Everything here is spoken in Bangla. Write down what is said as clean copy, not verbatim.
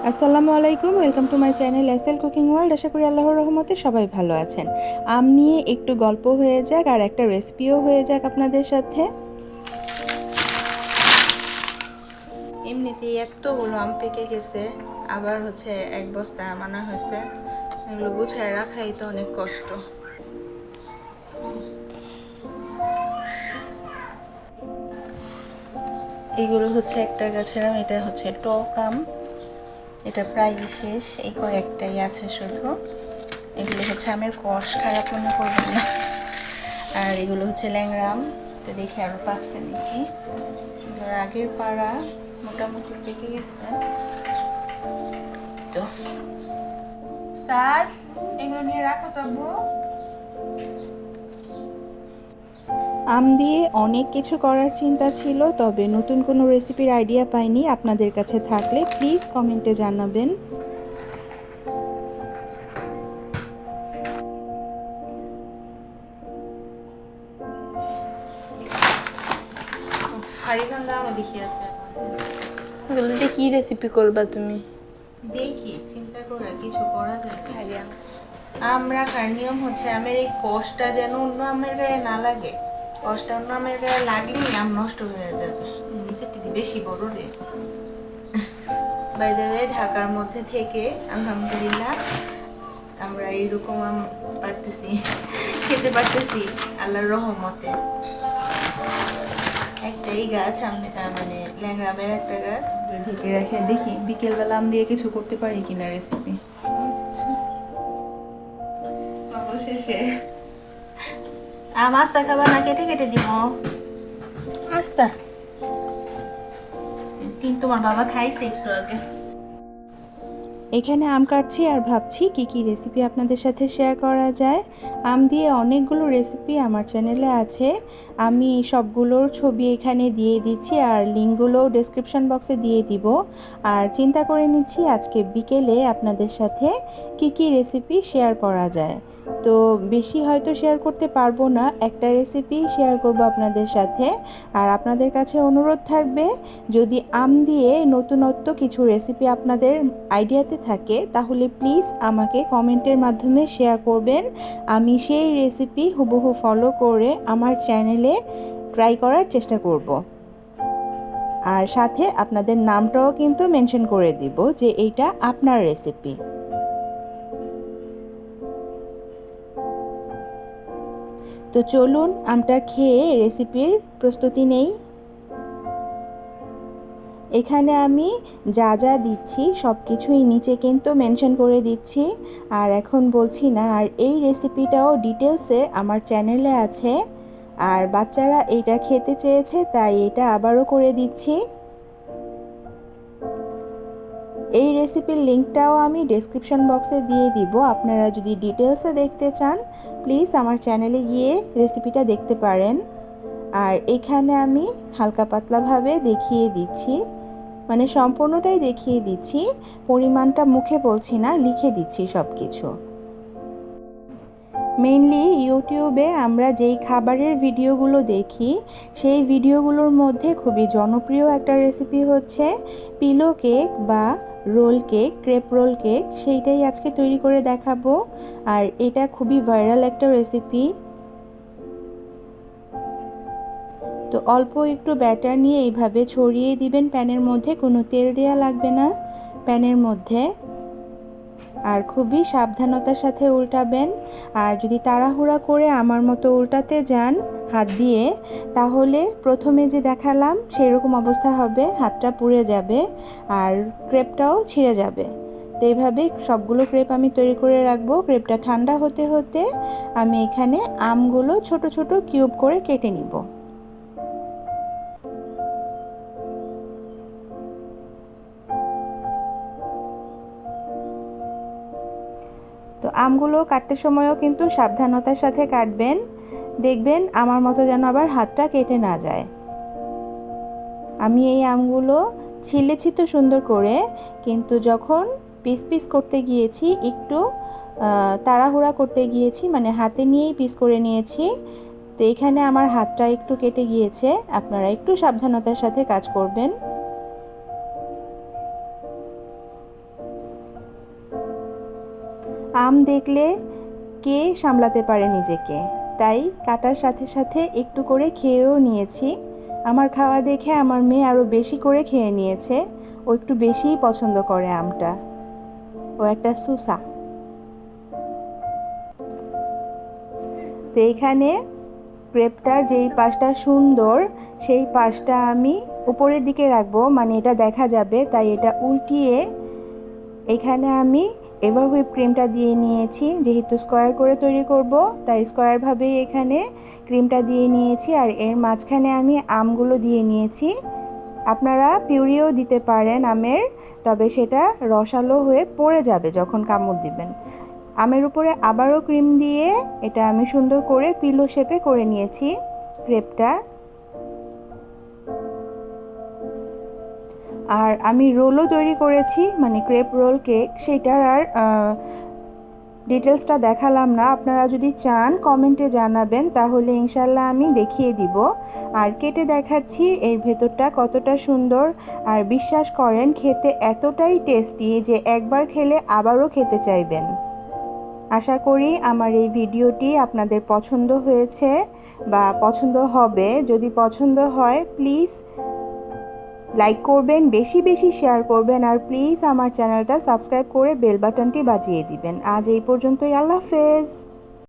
আসসালামু আলাইকুম, welcome to my channel SL cooking world. আশা করি আল্লাহর রহমতে সবাই ভালো আছেন। আম নিয়ে একটু গল্প হয়ে যাক আর একটা রেসিপিও হয়ে যাক আপনাদের সাথে। এমনিতেই এতগুলো আম পেকে গেছে, আবার হচ্ছে এক বস্তা আম আনা হয়েছে। এগুলো গুছায় রাখাই তো অনেক কষ্ট। এগুলো হচ্ছে একটা গাছের আম, এটা হচ্ছে টক আম, এটা প্রায় শেষ, এই কয়েকটাই আছে শুধু। এগুলো হচ্ছে আমের কষ, খারাপ মনে করবেন না। আর এগুলো হচ্ছে ল্যাংড়া আম, তো দেখি আরও পাকছে নাকি। এগুলোর আগের পাড়া মোটামুটি পেকে গেছে। তো সাদ, এগুলো নিয়ে রাখো তো আব্বু। আম দিয়ে অনেক কিছু করার চিন্তা ছিল, তবে নতুন কোনো রেসিপির আইডিয়া পাইনি। আপনাদের কাছে থাকলে প্লিজ কমেন্টে জানাবেন। হাড়ি ভাঙ্গা আমও দেখি আছে। এগুলোতে কি রেসিপি করবা তুমি? দেখি, চিন্তা করে কিছু করা যায়। আম রাখার নিয়ম হচ্ছে আমের এই কষটা যেন অন্য আমের গায়ে না লাগে। কষটা অন্য আমের গায়ে লাগলেই আম নষ্ট হয়ে যাবে। নিচের দিদি বেশি বড় রে। বাই দ্য ওয়ে, ঢাকার মধ্যে থেকে আলহামদুলিল্লাহ আমরা এইরকম আম পারতেছি, খেতে পারতেছি আল্লাহর রহমতে। একটাই গাছ, মানে ল্যাংড়া আমের একটা গাছ ঢেকে রেখে দেখি বিকেলবেলা আম দিয়ে কিছু করতে পারি কিনা রেসিপি। অবশেষে আম আস্তা খাবার না কেটে কেটে দিব? আস্তা তোমার বাবা খাইছে একটু আগে। এখানে আম কাটছি আর ভাবছি কি কি রেসিপি আপনাদের সাথে শেয়ার করা যায়। আম দিয়ে অনেকগুলো রেসিপি আমার চ্যানেলে আছে, আমি সবগুলোর ছবি এখানে দিয়ে দিচ্ছি আর লিঙ্কগুলো ডেসক্রিপশন বক্সে দিয়ে দিব। আর চিন্তা করে নিচ্ছি আজকে বিকেলে আপনাদের সাথে কি কি রেসিপি শেয়ার করা যায়। তো বেশি হয়তো শেয়ার করতে পারবো না, একটা রেসিপি শেয়ার করব আপনাদের সাথে। আর আপনাদের কাছে অনুরোধ থাকবে, যদি আম দিয়ে নতুনত্ব কিছু রেসিপি আপনাদের আইডিয়াতে থাকে তাহলে প্লিজ আমাকে কমেন্টের মাধ্যমে শেয়ার করবেন। আমি সেই রেসিপি হুবহু ফলো করে আমার চ্যানেলে ট্রাই করার চেষ্টা করব। আর সাথে আপনাদের নামটাও কিন্তু মেনশন করে দিব যে এইটা আপনার রেসিপি। তো চলুন আমটা খেয়ে রেসিপির প্রস্তুতি নেই। এখানে আমি যা যা দিচ্ছি সব কিছুই নিচে কিন্তু মেনশন করে দিচ্ছি, আর এখন বলছি না। আর এই রেসিপিটাও ডিটেলসে আমার চ্যানেলে আছে, আর বাচ্চারা এইটা খেতে চেয়েছে তাই এটা আবারও করে দিচ্ছি। এই রেসিপির লিঙ্কটাও আমি ডেসক্রিপশন বক্সে দিয়ে দিব। আপনারা যদি ডিটেলসে দেখতে চান প্লিজ আমার চ্যানেলে গিয়ে রেসিপিটা দেখতে পারেন। আর এখানে আমি হালকা পাতলাভাবে দেখিয়ে দিচ্ছি, মানে সম্পূর্ণটাই দেখিয়ে দিচ্ছি, পরিমাণটা মুখে বলছি না, লিখে দিচ্ছি সব কিছু। মেইনলি ইউটিউবে আমরা যেই খাবারের ভিডিওগুলো দেখি সেই ভিডিওগুলোর মধ্যে খুবই জনপ্রিয় একটা রেসিপি হচ্ছে পিলো কেক বা roll cake, crepe roll cake. সেইটাই আজকে তৈরি করে দেখাবো। আর এটা খুবই ভাইরাল একটা রেসিপি। তো অল্প একটু ব্যাটার নিয়ে এইভাবে ছড়িয়ে দিবেন প্যানের মধ্যে, কোনো তেল দেওয়া লাগবে না প্যানের মধ্যে। আর খুবই সাবধানতার সাথে উল্টাবেন। আর যদি তাড়াহুড়া করে আমার মতো উল্টাতে যান হাত দিয়ে, তাহলে প্রথমে যে দেখালাম সেই রকম অবস্থা হবে, হাতটা পুড়ে যাবে আর ক্রেপটাও ছিঁড়ে যাবে। তো এইভাবে সবগুলো ক্রেপ আমি তৈরি করে রাখবো। ক্রেপটা ঠান্ডা হতে হতে আমি এখানে আমগুলো ছোট ছোট কিউব করে কেটে নিব। তো আমগুলো কাটতে সময়ও কিন্তু সাবধানতার সাথে কাটবেন, দেখবেন আমার মতো যেন আবার হাতটা কেটে না যায়। আমি এই আমগুলো ছিলেছি তো সুন্দর করে, কিন্তু যখন পিস পিস করতে গিয়েছি একটু তাড়াহুড়া করতে গিয়েছি, মানে হাতে নিয়েই পিস করে নিয়েছি। তো এখানে আমার হাতটা একটু কেটে গিয়েছে, আপনারা একটু সাবধানতার সাথে কাজ করবেন। আম দেখলে কে সামলাতে পারে নিজেকে, তাই কাটার সাথে সাথে একটু করে খেয়েও নিয়েছি। আমার খাওয়া দেখে আমার মেয়ে আরও বেশি করে খেয়ে নিয়েছে। ও একটু বেশিই পছন্দ করে আমটা, ও একটা সুসা। তো এইখানে ক্রেপটার যেই পাশটা সুন্দর সেই পাশটা আমি উপরের দিকে রাখবো, মানে এটা দেখা যাবে, তাই এটা উল্টিয়ে এখানে আমি এভার হুইপ ক্রিমটা দিয়ে নিয়েছি। যেহেতু স্কোয়ার করে তৈরি করব, তাই স্কোয়ারভাবেই এখানে ক্রিমটা দিয়ে নিয়েছি। আর এর মাঝখানে আমি আমগুলো দিয়ে নিয়েছি। আপনারা পিউরিও দিতে পারেন আমের, তবে সেটা রসালো হয়ে পড়ে যাবে যখন কামড় দিবেন। আমের উপরে আবারও ক্রিম দিয়ে এটা আমি সুন্দর করে পিলো শেপে করে নিয়েছি ক্রেপটা। আর আমি রোলও তৈরি করেছি, মানে ক্রেপ রোল কেক, সেটার আর ডিটেলসটা দেখালাম না। আপনারা যদি চান কমেন্টে জানাবেন, তাহলে ইনশাল্লাহ আমি দেখিয়ে দিব। আর কেটে দেখাচ্ছি এর ভেতরটা কতটা সুন্দর। আর বিশ্বাস করেন খেতে এতটাই টেস্টি যে একবার খেলে আবারও খেতে চাইবেন। আশা করি আমার এই ভিডিওটি আপনাদের পছন্দ হয়েছে বা পছন্দ হবে। যদি পছন্দ হয় প্লিজ লাইক করবেন, বেশি বেশি শেয়ার করবেন, আর প্লিজ আমার চ্যানেলটা সাবস্ক্রাইব করে বেল বাটনটি বাজিয়ে দিবেন। আজ এই পর্যন্তই, আল্লাহ হাফেজ।